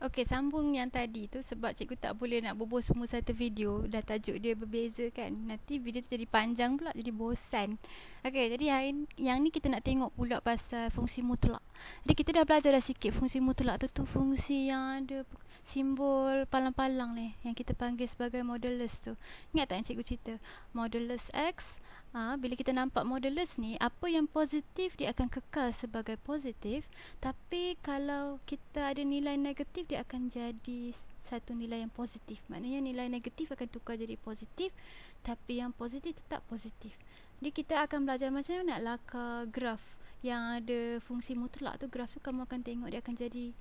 Okey, sambung yang tadi tu sebab cikgu tak boleh nak berbual semua satu video. Dah tajuk dia berbeza kan. Nanti video tu jadi panjang pula, jadi bosan. Okey, jadi yang ni kita nak tengok pula pasal fungsi mutlak. Jadi kita dah belajar dah sikit fungsi mutlak tu fungsi yang ada simbol palang-palang ni yang kita panggil sebagai modulus tu. Ingat tak yang cikgu cerita? Modulus X. Bila kita nampak modulus ni, apa yang positif dia akan kekal sebagai positif, tapi kalau kita ada nilai negatif dia akan jadi satu nilai yang positif. Maknanya nilai negatif akan tukar jadi positif, tapi yang positif tetap positif. Jadi kita akan belajar macam mana nak laka graf yang ada fungsi mutlak tu. Graf tu kamu akan tengok dia akan jadi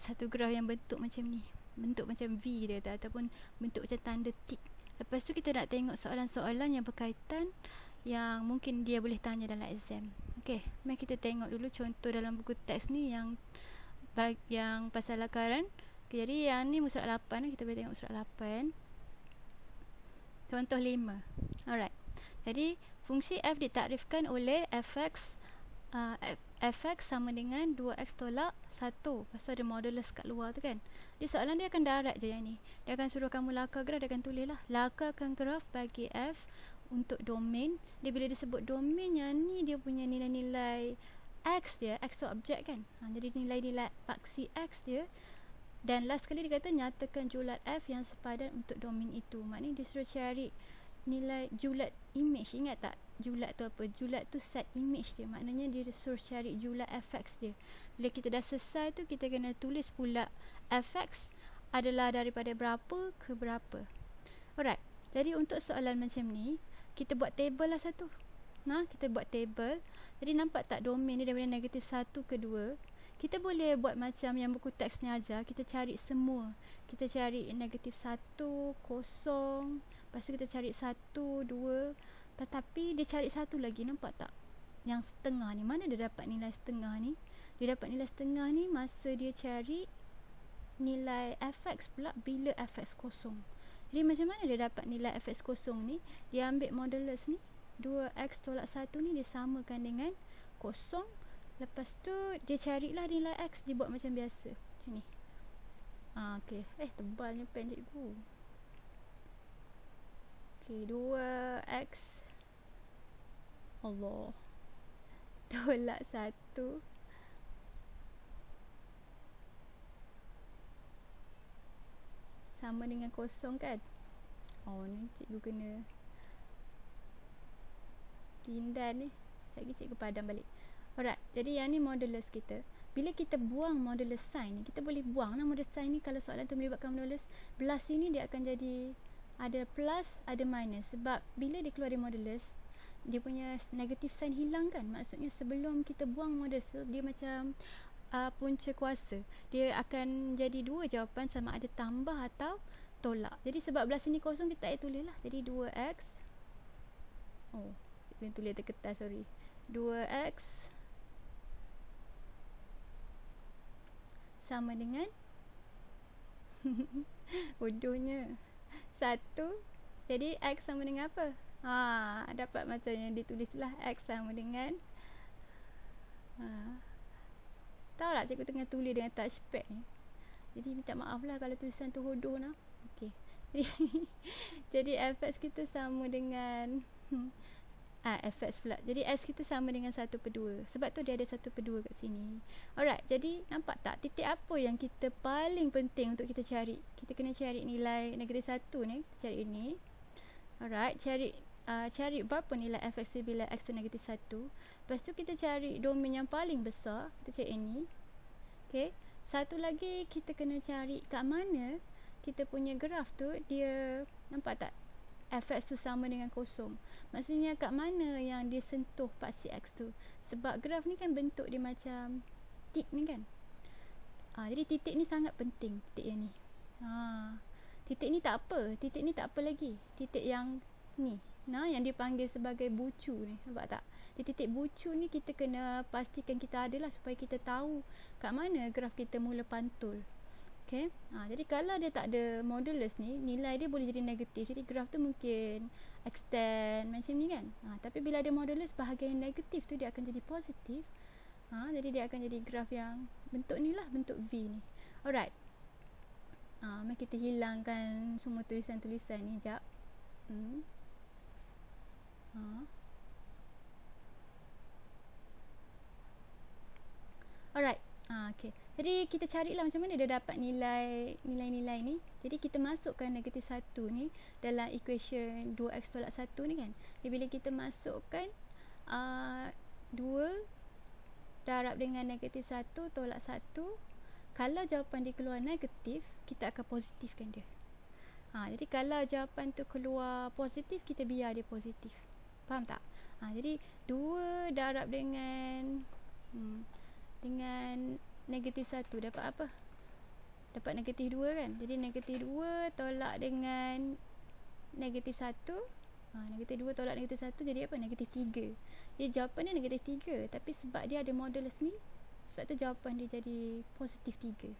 satu graf yang bentuk macam ni, bentuk macam V dia ataupun bentuk macam tanda tik. Lepas tu kita nak tengok soalan-soalan yang berkaitan yang mungkin dia boleh tanya dalam exam. Okey, mari kita tengok dulu contoh dalam buku teks ni yang pasal lakaran. Okay, jadi yang ni surat 8, kita boleh tengok surat 8. Contoh 5. Alright. Jadi fungsi f ditakrifkan oleh fx sama dengan 2x tolak 1. Pasal ada modulus kat luar tu kan. Jadi soalan dia akan darat je yang ni. Dia akan suruh kamu laka graf, dia akan tulis lah. Lakakan graf bagi f untuk domain. Dia bila disebut domain yang ni dia punya nilai-nilai x dia, x tu objek kan. Jadi nilai-nilai paksi x dia. Dan last sekali dia kata nyatakan julat f yang sepadan untuk domain itu. Maknanya dia suruh cari nilai julat image. Ingat tak julat tu apa? Julat tu set image dia. Maknanya dia suruh cari julat fx dia. Bila kita dah selesai tu, kita kena tulis pula fx adalah daripada berapa ke berapa. Alright. Jadi untuk soalan macam ni, kita buat table lah satu. Kita buat table. Jadi nampak tak domain ni daripada negatif 1 ke 2. Kita boleh buat macam yang buku teks ni ajar. Kita cari semua. Kita cari negatif 1, 0. Lepas tu kita cari 1, 2. Tetapi dia cari satu lagi. Nampak tak? Yang setengah ni. Mana dia dapat nilai setengah ni? Dia dapat nilai setengah ni masa dia cari nilai fx pula bila fx kosong. Jadi macam mana dia dapat nilai fx kosong ni? Dia ambil modulus ni, 2x tolak 1 ni dia samakan dengan kosong. Lepas tu dia carilah nilai x, dia buat macam biasa. Macam ni. Okey. Tebalnya pen cikgu. Okey, 2x Allah tolak 1 sama dengan kosong kan. Ni cikgu kena tindan ni. Sekejap cikgu padam balik. Alright, jadi yang ni modulus kita. Bila kita buang modulus sign ni, kita boleh buang lah modulus sign ni. Kalau soalan tu melibatkan modulus, belah sini dia akan jadi ada plus, ada minus. Sebab bila dia keluar dari modulus, dia punya negatif sign hilang kan. Maksudnya sebelum kita buang modulus, dia macam punca kuasa. Dia akan jadi dua jawapan sama ada tambah atau tolak. Jadi sebab belah sini kosong, kita tak payah tulis lah. Jadi 2x cikgu tulis atas kertas, sorry. 2x sama dengan bodohnya 1. Jadi x sama dengan apa? Dapat macam yang ditulis lah. X sama dengan tahu tak cikgu tengah tulis dengan touchpad ni. Jadi minta maaf lah kalau tulisan tu hodoh lah. Okey. Jadi fx kita sama dengan fx pula. Jadi s kita sama dengan 1/2. Sebab tu dia ada 1/2 kat sini. Alright, jadi nampak tak titik apa yang kita paling penting untuk kita cari? Kita kena cari nilai negatif 1 ni. Kita cari ini. Alright, cari berapa nilai fx bila x tu negatif 1. Lepas tu kita cari domain yang paling besar. Kita cari ini. Okay. Satu lagi kita kena cari kat mana kita punya graf tu dia, nampak tak? Fx tu sama dengan kosong. Maksudnya kat mana yang dia sentuh paksi x tu. Sebab graf ni kan bentuk dia macam tik ni kan. Jadi titik ni sangat penting. Titik yang ni. Titik ni tak apa. Titik ni tak apa lagi. Titik yang ni. Yang dipanggil sebagai bucu ni. Nampak tak? Di titik bucu ni kita kena pastikan kita ada lah supaya kita tahu kat mana graf kita mula pantul. Okay. Jadi kalau dia tak ada modulus ni, nilai dia boleh jadi negatif. Jadi graf tu mungkin extend macam ni kan. Tapi bila ada modulus, bahagian negatif tu dia akan jadi positif. Jadi dia akan jadi graf yang bentuk ni lah, bentuk V ni. Alright. Mari kita hilangkan semua tulisan-tulisan ni jap. Alright. Okay. Jadi kita carilah macam mana dia dapat nilai-nilai ni. Jadi kita masukkan negatif 1 ni dalam equation 2x tolak 1 ni kan. Jadi bila kita masukkan 2 darab dengan negatif 1 tolak 1, kalau jawapan dia keluar negatif, kita akan positifkan dia. Jadi kalau jawapan tu keluar positif, kita biar dia positif. Faham tak? Jadi 2 darab dengan negatif 1 dapat apa? Dapat negatif 2 kan? Jadi negatif 2 tolak dengan negatif 1. Negatif 2 tolak negatif 1 jadi apa? Negatif 3. Jadi jawapan dia negatif 3. Tapi sebab dia ada modulus ni, sebab tu jawapan dia jadi positif 3.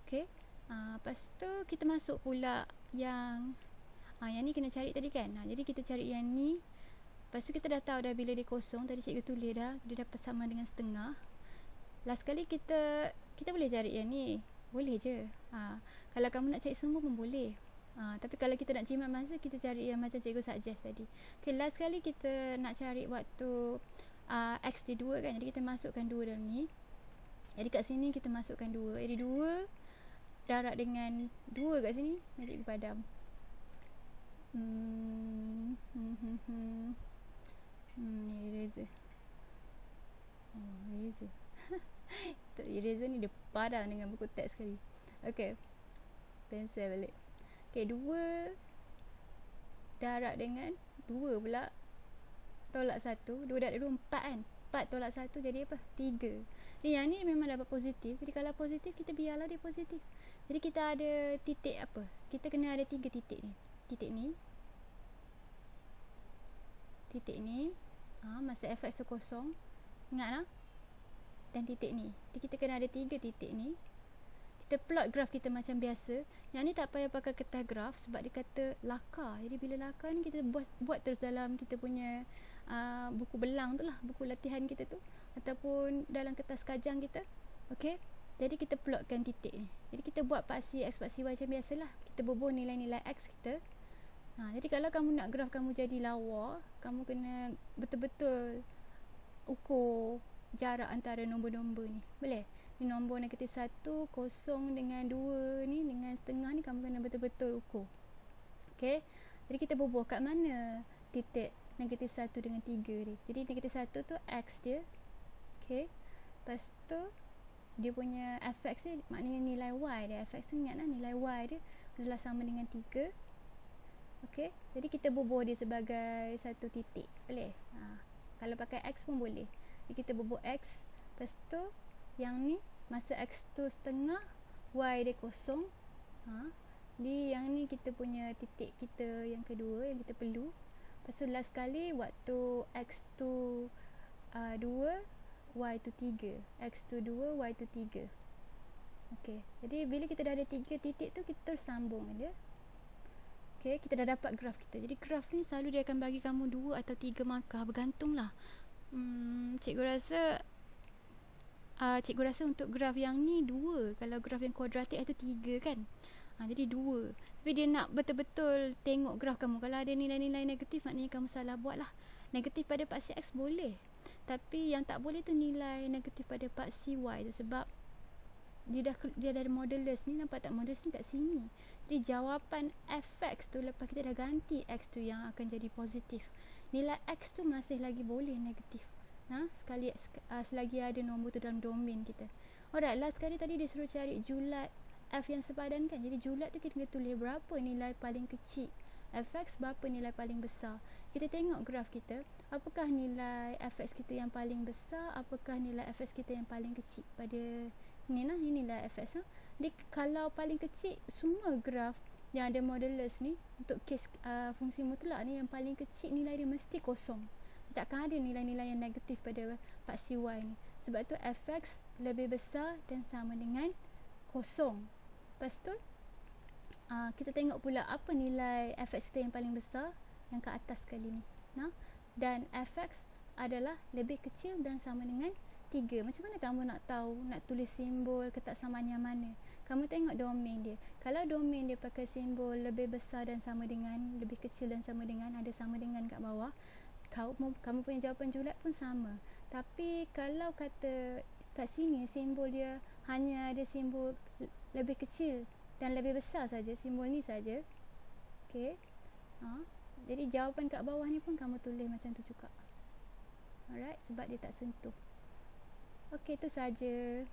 Okay. Lepas tu kita masuk pula yang ni kena cari tadi kan. Jadi kita cari yang ni. Lepas tu kita dah tahu dah bila dia kosong. Tadi cikgu tulis dah, dia dapat sama dengan setengah. Last kali kita boleh cari yang ni. Boleh je. Kalau kamu nak cari semua pun boleh. Tapi kalau kita nak jimat masa, kita cari yang macam cikgu suggest tadi. Okay, last kali kita nak cari waktu x dia 2 kan. Jadi kita masukkan 2 dalam ni. Jadi kat sini kita masukkan 2. Jadi 2 darab dengan 2 kat sini. Nak cikgu padam. Ni eraser. Eraser. Eraser ni dia padam dengan buku teks sekali. Okay, pensel balik. Okay, 2 darab dengan 2 pula tolak 1. 2 darab 2 4 kan. 4 tolak 1 jadi apa? 3. Jadi yang ni memang dapat positif. Jadi kalau positif, kita biarlah dia positif. Jadi kita ada titik apa? Kita kena ada 3 titik ni. Titik ni. Titik ni. Masa fx tu kosong. Ingat lah. Dan titik ni. Jadi kita kena ada 3 titik ni. Kita plot graf kita macam biasa. Yang ni tak payah pakai kertas graf sebab dia kata lakar. Jadi bila lakar ni kita buat terus dalam kita punya buku belang tu lah, buku latihan kita tu, ataupun dalam kertas kajang kita. Okay. Jadi kita plotkan titik ni. Jadi kita buat paksi x, paksi y macam biasalah. Kita bubuh nilai-nilai x kita. Jadi kalau kamu nak graf kamu jadi lawa, kamu kena betul-betul ukur jarak antara nombor-nombor ni. Boleh? Ni nombor negatif 1, kosong dengan 2 ni, dengan setengah ni kamu kena betul-betul ukur. Okay. Jadi kita bubuh kat mana titik negatif 1 dengan 3 ni. Jadi negatif 1 tu x dia. Okay. Lepas tu dia punya fx ni maknanya nilai y dia. Fx tu ingatlah nilai y dia adalah sama dengan 3. Okay. Jadi kita bubuh dia sebagai satu titik. Boleh? Kalau pakai x pun boleh. Jadi kita bubuh x. Lepas tu yang ni masa x tu setengah, y dia kosong. Jadi yang ni kita punya titik kita yang kedua yang kita perlu. Lepas tu last kali waktu x tu 2, y tu 3. X tu 2, y tu 3. Okay. Jadi bila kita dah ada 3 titik tu, kita terus sambung dia. Okay. Kita dah dapat graf kita. Jadi graf ni selalu dia akan bagi kamu 2 atau 3 markah. Bergantung lah. Cikgu rasa untuk graf yang ni 2. Kalau graf yang kuadratik itu 3 kan. Jadi 2. Tapi dia nak betul-betul tengok graf kamu. Kalau ada nilai-nilai negatif, maknanya kamu salah buat lah. Negatif pada paksi x boleh. Tapi yang tak boleh tu nilai negatif pada paksi y tu. Sebab dia dah ada modulus ni. Nampak tak modulus ni kat sini. Jadi jawapan fx tu lepas kita dah ganti x tu yang akan jadi positif. Nilai x tu masih lagi boleh negatif. Selagi ada nombor tu dalam domain kita. Alright, last kali tadi dia suruh cari julat f yang sepadan kan. Jadi julat tu kita kena tulis berapa nilai paling kecil fx, berapa nilai paling besar. Kita tengok graf kita, apakah nilai fx kita yang paling besar, apakah nilai fx kita yang paling kecil. Pada ni lah, ni nilai fx lah. Jadi kalau paling kecil, semua graf yang ada modulus ni, untuk kes fungsi mutlak ni, yang paling kecil nilai dia mesti kosong. Takkan ada nilai-nilai yang negatif pada paksi y ni. Sebab tu fx lebih besar dan sama dengan kosong. Lepas tu kita tengok pula apa nilai fx kita yang paling besar, yang ke atas sekali ni. Dan fx adalah lebih kecil dan sama dengan 3. Macam mana kamu nak tahu, nak tulis simbol ketaksamaan yang mana? kamu tengok domain dia. Kalau domain dia pakai simbol lebih besar dan sama dengan, lebih kecil dan sama dengan, ada sama dengan kat bawah, kamu punya jawapan julat pun sama. Tapi kalau kata kat sini simbol dia hanya ada simbol lebih kecil dan lebih besar saja, simbol ni saja. Okey. Jadi jawapan kat bawah ni pun kamu tulis macam tu juga. Alright, sebab dia tak sentuh. Okey, tu saja.